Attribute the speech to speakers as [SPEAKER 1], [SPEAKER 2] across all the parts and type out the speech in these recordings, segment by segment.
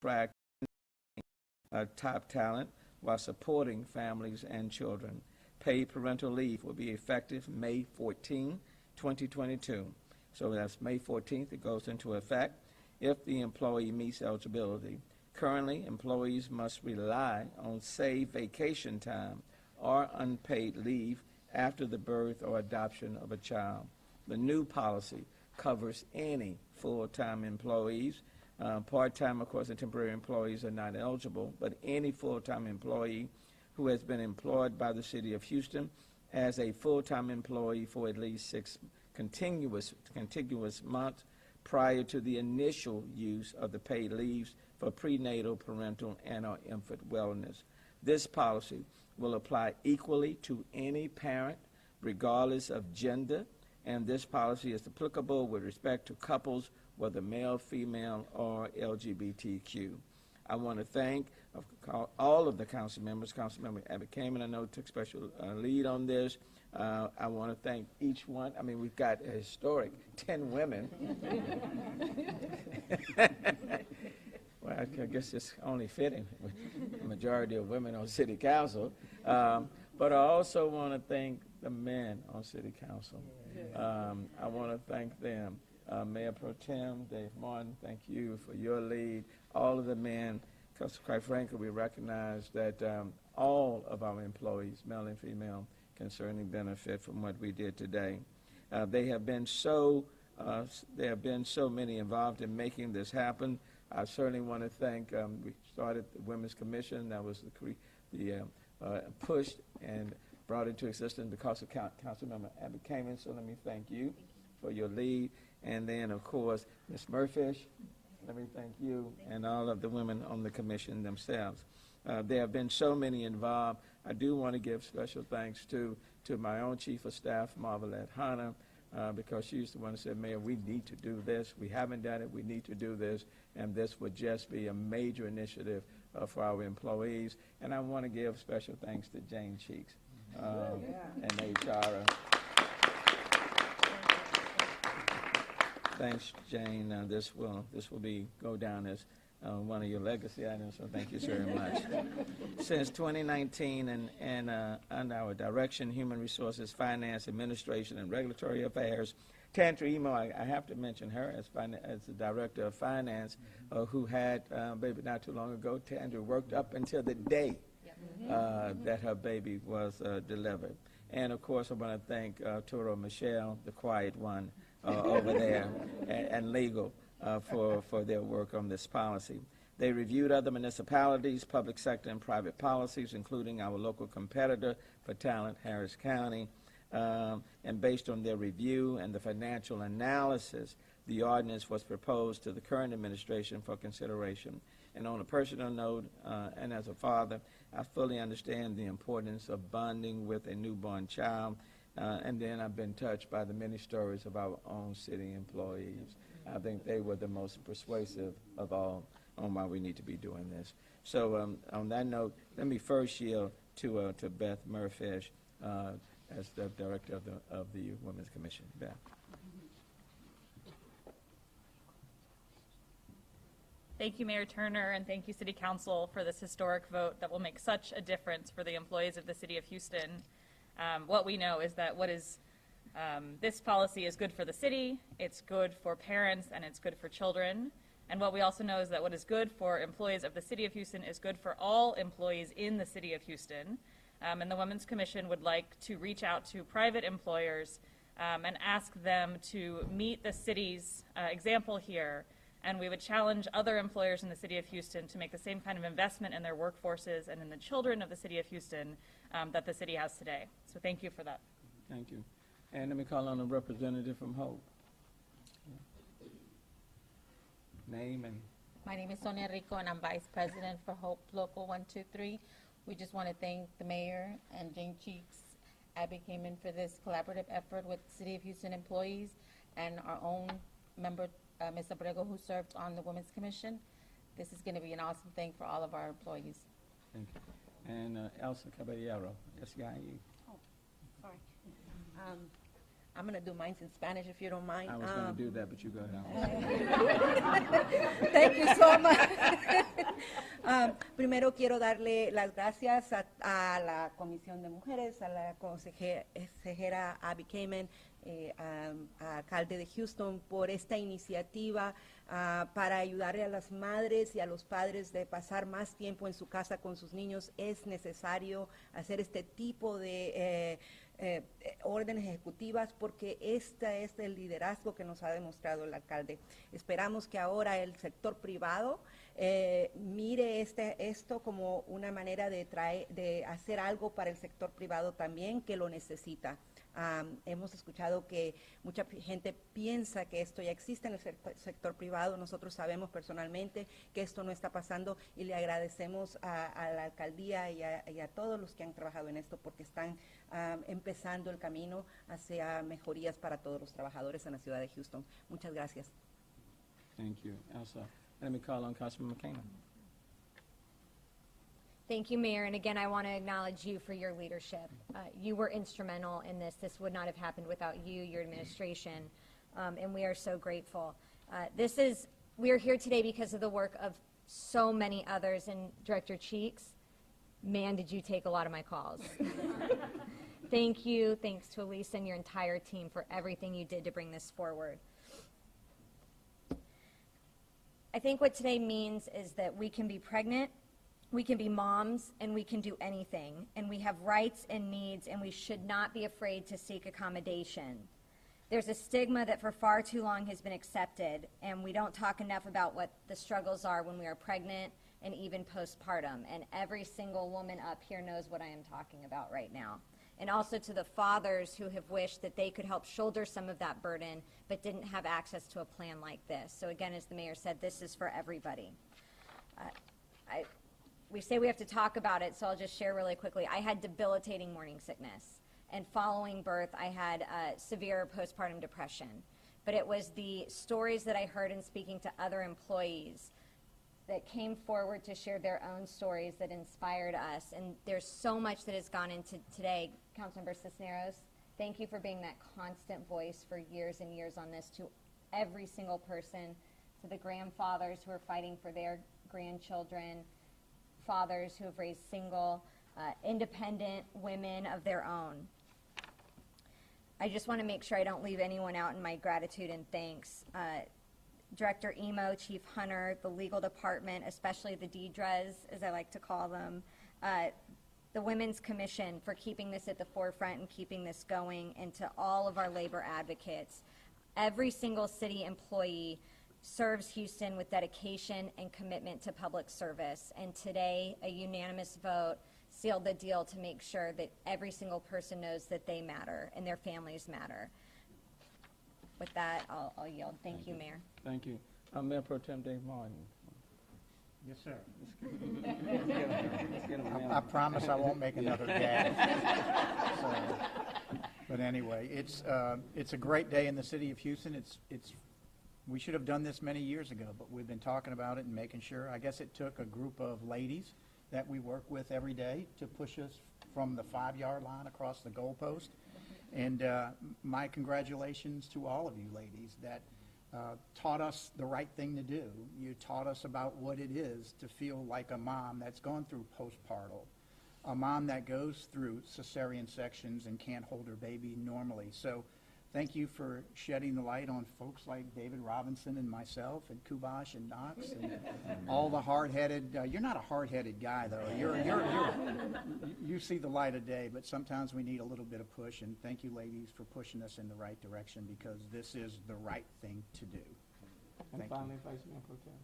[SPEAKER 1] attract top talent while supporting families and children. Paid parental leave will be effective May 14, 2022. So that's May 14th. It goes into effect if the employee meets eligibility. Currently, employees must rely on saved vacation time or unpaid leave after the birth or adoption of a child. The new policy covers any full-time employees. Part-time, of course, and temporary employees are not eligible, but any full-time employee who has been employed by the City of Houston as a full-time employee for at least 6 contiguous months prior to the initial use of the paid leaves for prenatal, parental, and/or infant wellness. This policy will apply equally to any parent, regardless of gender, and this policy is applicable with respect to couples, whether male, female, or LGBTQ. I want to thank all of the council members. Councilmember Abbott Kamen, I know, took special lead on this. I want to thank each one. I mean, we've got a historic 10 women. Well, I guess it's only fitting with the majority of women on city council. But I also want to thank the men on city council. I want to thank them. Mayor Pro Tem Dave Martin, thank you for your lead. All of the men, because quite frankly, we recognize that all of our employees, male and female, can certainly benefit from what we did today. There have been so many involved in making this happen. I certainly want to thank, we started the Women's Commission. That was pushed and brought into existence because of Councilmember Abbott Kamen. So let me thank you for your lead. And then, of course, Ms. Murfish, let me thank you, and all of the women on the commission themselves. There have been so many involved. I do want to give special thanks to my own Chief of Staff, Marvelette Hunter, because she's the one who said, Mayor, we need to do this. We haven't done it. We need to do this. And this would just be a major initiative for our employees. And I want to give special thanks to Jane Cheeks and HR. Thanks, Jane. This will go down as one of your legacy items, so thank you very much. Since 2019 and under our direction, Human Resources, Finance, Administration, and Regulatory Affairs, Tandra Emo, I have to mention her as the Director of Finance, who had baby not too long ago. Tandra worked up until the day that her baby was delivered. And, of course, I want to thank Toro Michelle, the quiet one, over there, and legal for their work on this policy. They reviewed other municipalities, public sector, and private policies, including our local competitor for talent, Harris County. And based on their review and the financial analysis, the ordinance was proposed to the current administration for consideration. And on a personal note, and as a father, I fully understand the importance of bonding with a newborn child. And then I've been touched by the many stories of our own city employees. I think they were the most persuasive of all on why we need to be doing this. So on that note, let me first yield to Beth Murfish as the Director of the Women's Commission. Beth.
[SPEAKER 2] Thank you, Mayor Turner, and thank you, City Council, for this historic vote that will make such a difference for the employees of the City of Houston. What we know is that this policy is good for the city, it's good for parents, and it's good for children. And what we also know is that what is good for employees of the City of Houston is good for all employees in the City of Houston. And the Women's Commission would like to reach out to private employers and ask them to meet the city's example here. And we would challenge other employers in the City of Houston to make the same kind of investment in their workforces and in the children of the City of Houston that the city has today. So thank you for that.
[SPEAKER 1] Thank you. And let me call on a representative from Hope. Name and...
[SPEAKER 3] My name is Sonia Rico, and I'm Vice President for Hope Local 123. We just want to thank the Mayor and Jane Cheeks, Abby came in for this collaborative effort with City of Houston employees and our own member, Ms. Abrego, who served on the Women's Commission. This is going to be an awesome thing for all of our employees.
[SPEAKER 1] Thank you. And Elsa Caballero, SEIU.
[SPEAKER 4] Oh, sorry. I'm going to do mine in Spanish, if you don't mind.
[SPEAKER 1] I was going to do that, but you go ahead.
[SPEAKER 4] Thank you so much. primero quiero darle las gracias a la Comisión de Mujeres, a la consejera Abby Kamen, a alcalde de Houston, por esta iniciativa para ayudarle a las madres y a los padres de pasar más tiempo en su casa con sus niños. Es necesario hacer este tipo de órdenes ejecutivas porque este es el liderazgo que nos ha demostrado el alcalde. Esperamos que ahora el sector privado mire esto como una manera de hacer algo para el sector privado también, que lo necesita. Hemos escuchado que mucha gente piensa que esto ya existe en el sector privado. Nosotros sabemos personalmente que esto no está pasando y le agradecemos a la alcaldía y a todos los que han trabajado en esto porque están empezando el camino hacia mejorías para todos los trabajadores en la ciudad de Houston. Muchas gracias.
[SPEAKER 1] Thank you, Elsa. Let me call on Councilman McCain.
[SPEAKER 5] Thank you, Mayor, and again, I want to acknowledge you for your leadership. You were instrumental in this. This would not have happened without you, your administration, and we are so grateful. We are here today because of the work of so many others, and Director Cheeks, man, did you take a lot of my calls. Thank you. Thanks to Elise and your entire team for everything you did to bring this forward. I think what today means is that we can be pregnant, we can be moms, and we can do anything. And we have rights and needs, and we should not be afraid to seek accommodation. There's a stigma that for far too long has been accepted, and we don't talk enough about what the struggles are when we are pregnant and even postpartum. And every single woman up here knows what I am talking about right now. And also to the fathers who have wished that they could help shoulder some of that burden but didn't have access to a plan like this. So again, as the mayor said, this is for everybody. We say we have to talk about it, so I'll just share really quickly. I had debilitating morning sickness, and following birth, I had severe postpartum depression. But it was the stories that I heard in speaking to other employees that came forward to share their own stories that inspired us. And there's so much that has gone into today. Councilmember Cisneros, thank you for being that constant voice for years and years on this, to every single person, to the grandfathers who are fighting for their grandchildren, fathers who have raised single, independent women of their own. I just want to make sure I don't leave anyone out in my gratitude and thanks. Director Emo, Chief Hunter, the legal department, especially the Deidres, as I like to call them, the Women's Commission for keeping this at the forefront and keeping this going, and to all of our labor advocates. Every single city employee serves Houston with dedication and commitment to public service. And today, a unanimous vote sealed the deal to make sure that every single person knows that they matter and their families matter. With that, I'll yield. Thank you, Mayor.
[SPEAKER 1] Thank you. Mayor Pro Tem Dave Martin.
[SPEAKER 6] Yes, sir.
[SPEAKER 1] Let's get him
[SPEAKER 6] I promise I won't make another gag. But anyway, it's a great day in the city of Houston. We should have done this many years ago, but we've been talking about it and making sure. I guess it took a group of ladies that we work with every day to push us from the 5-yard line across the goalpost. And my congratulations to all of you ladies that taught us the right thing to do. You taught us about what it is to feel like a mom that's gone through postpartum, a mom that goes through cesarean sections and can't hold her baby normally. So thank you for shedding the light on folks like David Robinson and myself and Kubash and Knox and all the hard-headed. You're not a hard-headed guy, though. You see the light of day, but sometimes we need a little bit of push. And thank you, ladies, for pushing us in the right direction, because this is the right thing to do.
[SPEAKER 1] And
[SPEAKER 6] Thank
[SPEAKER 1] finally, Vice Mayor Pro Tem.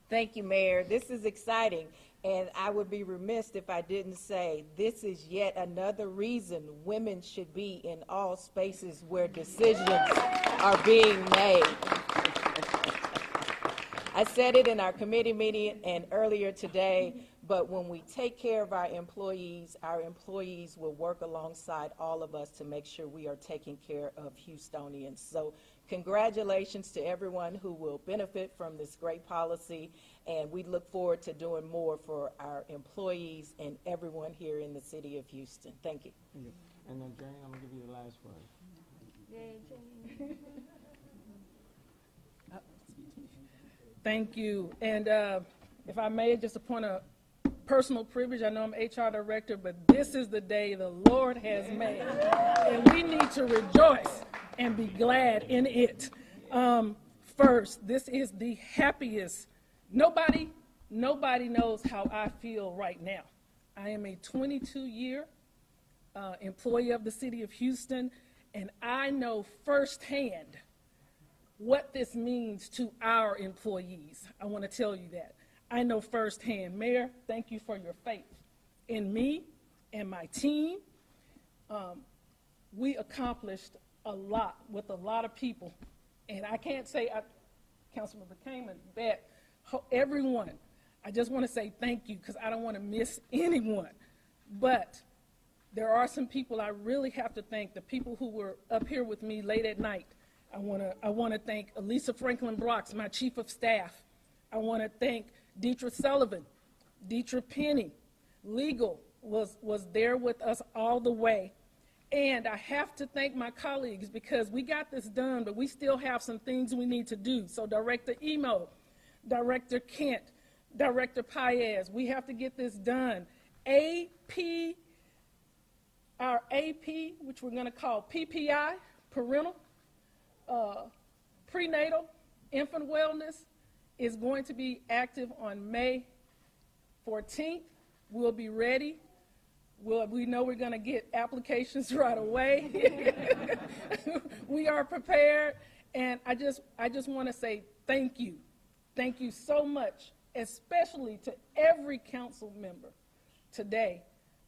[SPEAKER 7] Thank you, Mayor. This is exciting, and I would be remiss if I didn't say this is yet another reason women should be in all spaces where decisions are being made. I said it in our committee meeting and earlier today, but when we take care of our employees will work alongside all of us to make sure we are taking care of Houstonians. So congratulations to everyone who will benefit from this great policy, and we look forward to doing more for our employees and everyone here in the city of Houston. Thank you.
[SPEAKER 1] And then Jane, I'm going to give you the last word.
[SPEAKER 4] Yay, Jane.
[SPEAKER 8] Thank you. And if I may, just a point of personal privilege, I know I'm HR director, but this is the day the Lord has made, and we need to rejoice and be glad in it. First, this is the happiest. Nobody knows how I feel right now. I am a 22-year employee of the city of Houston, and I know firsthand what this means to our employees. I want to tell you that. I know firsthand. Mayor, thank you for your faith in me and my team. We accomplished a lot with a lot of people. And I can't say, Councilmember Kamen, that everyone, I just want to say thank you because I don't want to miss anyone. But there are some people I really have to thank, the people who were up here with me late at night. I want to thank Elisa Franklin Brooks, my chief of staff. I want to thank Deidre Sullivan, Deidre Penny. Legal was there with us all the way. And I have to thank my colleagues because we got this done, but we still have some things we need to do. So Director Emo, Director Kent, Director Paez, we have to get this done. Our AP, which we're going to call PPI, parental, prenatal, infant wellness, is going to be active on May 14th. We'll be ready. We know we're going to get applications right away. We are prepared, and I just want to say thank you. Thank you so much, especially to every council member today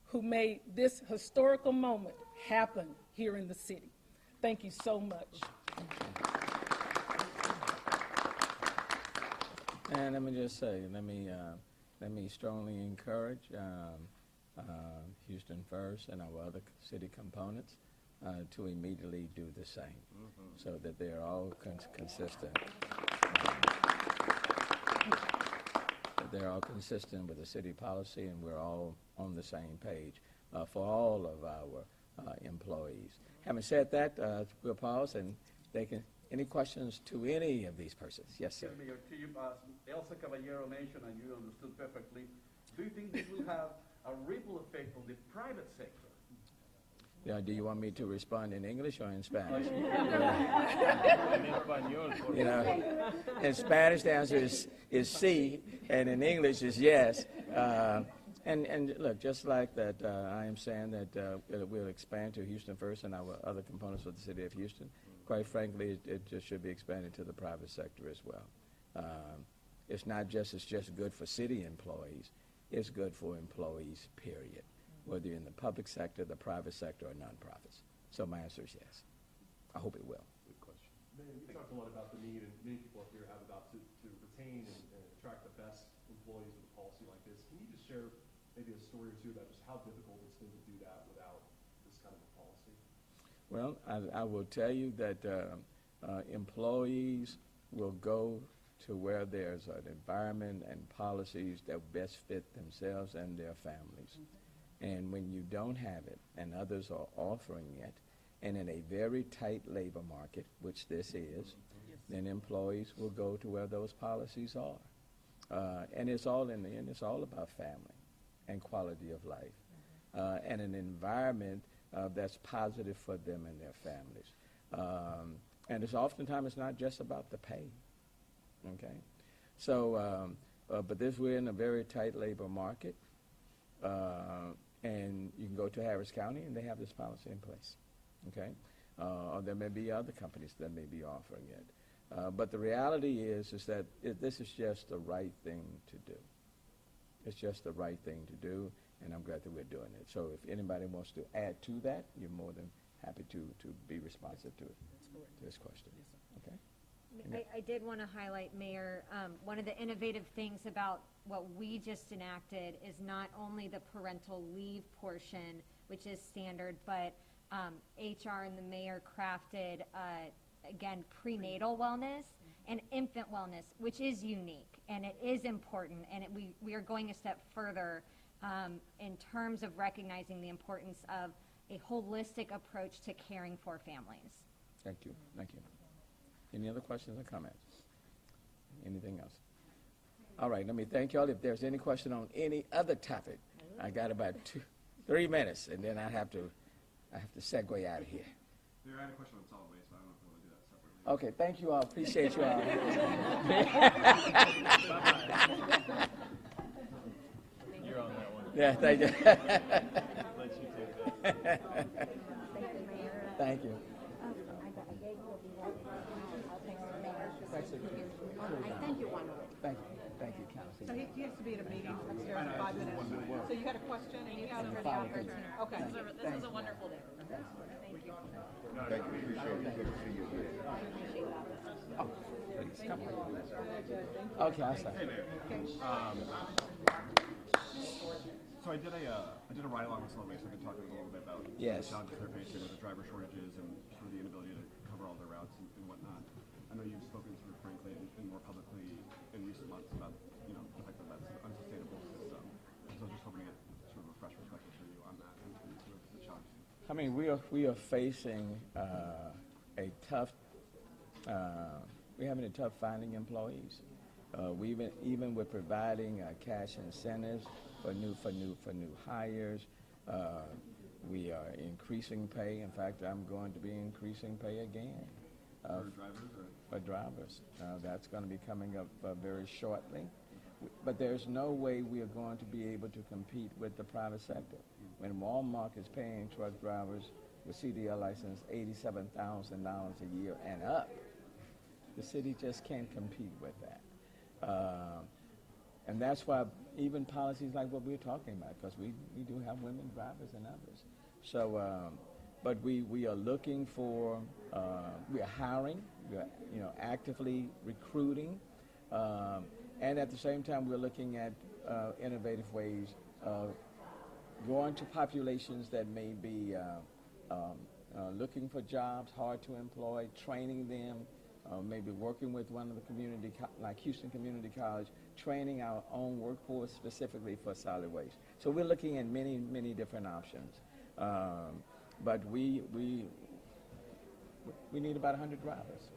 [SPEAKER 8] who made this historical moment happen here in the city. Thank you so much.
[SPEAKER 1] And let me just say, let me strongly encourage Houston First and our other city components to immediately do the same, so that they're all consistent. That they're all consistent with the city policy, and we're all on the same page for all of our employees. Having said that, we'll pause, and they can. Any questions to any of these persons? Yes, sir.
[SPEAKER 9] Mayor, to you, Elsa Caballero mentioned, and you understood perfectly, do you think this will have a ripple effect on the private sector?
[SPEAKER 1] Yeah, do you want me to respond in English or in Spanish? You know, in Spanish the answer is sí, and in English is yes. And look, just like that, I am saying that we'll expand to Houston First and our other components of the city of Houston. Quite frankly, it just should be expanded to the private sector as well. It's just good for city employees. It's good for employees, period, whether you're in the public sector, the private sector, or nonprofits. So my answer is yes. I hope it will.
[SPEAKER 10] Good question. Man, you talked a lot about the need, and many people up here have about to retain and attract the best employees with a policy like this. Can you just share maybe a story or two about just how difficult it's been to do that without this kind of a policy?
[SPEAKER 1] Well, I will tell you that employees will go to where there's an environment and policies that best fit themselves and their families. And when you don't have it and others are offering it, and in a very tight labor market, which this is, then employees will go to where those policies are. And it's all in the end, it's all about family and quality of life and an environment that's positive for them and their families. And it's oftentimes it's not just about the pay, okay? So, but we're in a very tight labor market, and you can go to Harris County and they have this policy in place, okay? Or there may be other companies that may be offering it. But the reality is that this is just the right thing to do. It's just the right thing to do, and I'm glad that we're doing it. So if anybody wants to add to that, you're more than happy to be responsive to this question. Okay?
[SPEAKER 5] I did want to highlight, Mayor, one of the innovative things about what we just enacted is not only the parental leave portion, which is standard, but HR and the mayor crafted, again, prenatal wellness and infant wellness, which is unique, and it is important, and we are going a step further in terms of recognizing the importance of a holistic approach to caring for families.
[SPEAKER 1] Thank you. Thank you. Any other questions or comments? Anything else? All right, let me thank y'all. If there's any question on any other topic, I got about 3 minutes, and then I have to segue out of here.
[SPEAKER 10] Mayor, I had a question on solid waste, but I don't know if we want to do that separately.
[SPEAKER 1] Okay, thank you all. Appreciate you all.
[SPEAKER 10] You're on that one.
[SPEAKER 1] Yeah, thank you.
[SPEAKER 10] Let you take that.
[SPEAKER 1] Thank you. Thank you,
[SPEAKER 11] So
[SPEAKER 1] Councilman.
[SPEAKER 11] he has to be at a meeting upstairs in 5 minutes. So you had a question and you had it. Okay.
[SPEAKER 2] This is a wonderful day.
[SPEAKER 12] Thank you, appreciate it. Good to see you again.
[SPEAKER 1] Please, come on. Okay, I'll stop.
[SPEAKER 10] Hey, Mayor. So I did a ride along with solid waste. I've been talking a little bit about
[SPEAKER 1] Yes.
[SPEAKER 10] the challenges they're facing with the driver shortages and sort of the inability to cover all their routes and whatnot. I know you've spoken sort of frankly and more publicly in recent months about the fact that that's an unsustainable system. So I was just hoping to get sort of a fresh perspective from you on that and sort of the challenges.
[SPEAKER 1] I mean, we are facing a tough. We're having a tough finding employees. Even with providing cash incentives for new hires. We are increasing pay. In fact, I'm going to be increasing pay again.
[SPEAKER 10] For drivers or?
[SPEAKER 1] For drivers. That's going to be coming up very shortly. But there's no way we are going to be able to compete with the private sector. When Walmart is paying truck drivers with CDL license $87,000 a year and up, the city just can't compete with that. And that's why even policies like what we're talking about, because we do have women drivers and others. So, but we are looking for, we are hiring, we are actively recruiting, and at the same time we're looking at innovative ways of going to populations that may be looking for jobs, hard to employ, training them, maybe working with one of the community, like Houston Community College, training our own workforce specifically for solid waste. So we're looking at many different options. But we need about 100 drivers.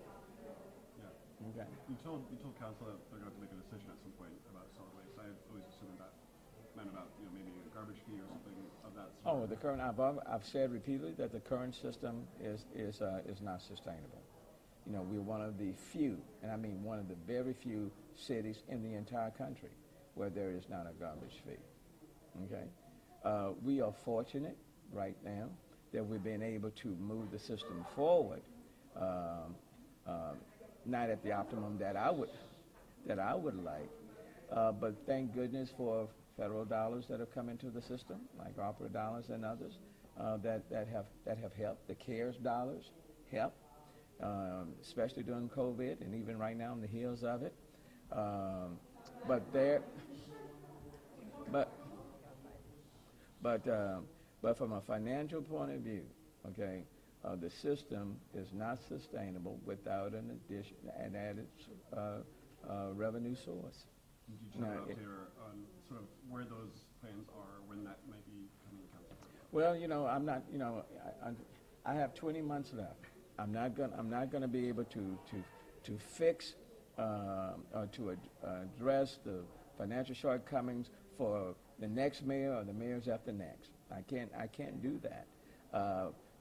[SPEAKER 10] Yeah.
[SPEAKER 1] Okay.
[SPEAKER 10] You told council that they're going to have to make a decision at some point about solid waste. I always assumed that meant about maybe a garbage fee or something of that sort.
[SPEAKER 1] Oh, the current. I've said repeatedly that the current system is not sustainable. We're one of the few, and I mean one of the very few cities in the entire country where there is not a garbage fee. Okay. We are fortunate right now that we've been able to move the system forward. Not at the optimum that I would like, but thank goodness for federal dollars that have come into the system, like ARPA dollars and others that have helped. The CARES dollars help, especially during COVID and even right now on the heels of it. But from a financial point of view, okay, the system is not sustainable without an added revenue source.
[SPEAKER 10] Did you have an update on sort of where those plans are, when that might be coming to council?
[SPEAKER 1] Well, I'm not. I have 20 months left. I'm not going to be able to fix or to address the financial shortcomings for the next mayor or the mayors after next. I can't do that.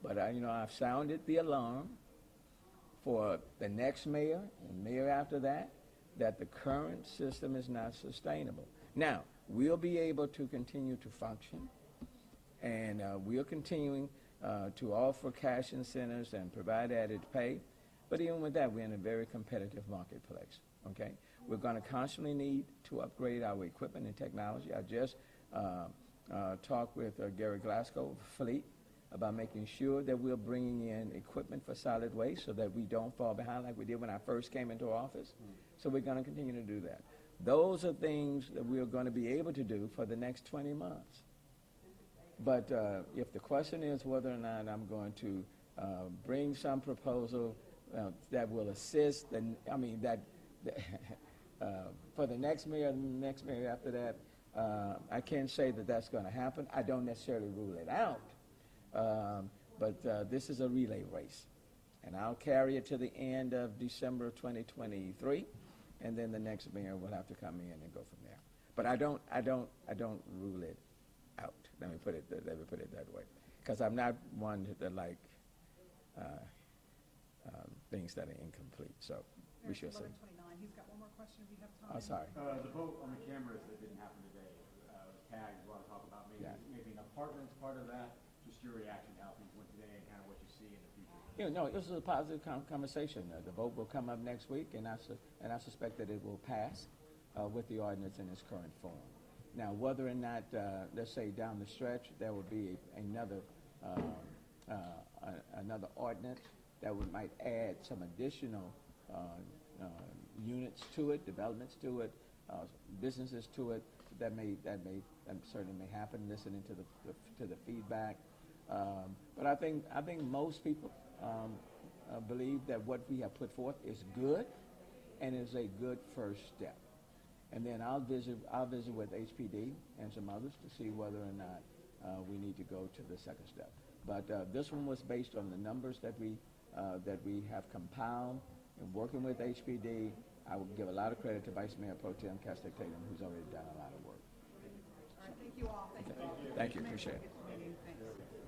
[SPEAKER 1] But I've sounded the alarm for the next mayor and mayor after that the current system is not sustainable. Now, we'll be able to continue to function, and we're continuing to offer cash incentives and provide added pay. But even with that, we're in a very competitive marketplace, okay? We're going to constantly need to upgrade our equipment and technology. I just talked with Gary Glasgow of Fleet about making sure that we're bringing in equipment for solid waste so that we don't fall behind like we did when I first came into office. So we're going to continue to do that. Those are things that we're going to be able to do for the next 20 months. But if the question is whether or not I'm going to bring some proposal that will assist, for the next mayor and the next mayor after that, I can't say that that's going to happen. I don't necessarily rule it out. But this is a relay race, and I'll carry it to the end of December of 2023, and then the next mayor will have to come in and go from there. But I don't rule it out. Let me put it that way, because I'm not one that like things that are incomplete. So we should see.
[SPEAKER 11] 11:29. He's got one more question if you have time.
[SPEAKER 1] Oh, sorry.
[SPEAKER 13] The vote on the cameras that didn't happen today was tagged. You want to talk about maybe an apartment's part of that? Just your reaction to how things went today and kind of what you see in the future.
[SPEAKER 1] Yeah, no, this is a positive conversation. The vote will come up next week, and I suspect that it will pass with the ordinance in its current form. Now, whether or not, let's say down the stretch, there will be another ordinance that might add some additional units to it, developments to it, businesses to it. That certainly may happen. Listening to the feedback, but I think most people believe that what we have put forth is good, and is a good first step. And then I'll visit with HPD and some others to see whether or not we need to go to the second step. But this one was based on the numbers that we have compiled. And working with HPD, I will give a lot of credit to Vice Mayor Pro Tem Castor Tatum, who's already done a lot of work.
[SPEAKER 11] All right, thank you all. Thank you.
[SPEAKER 1] Thank you. Appreciate it.
[SPEAKER 11] Thanks.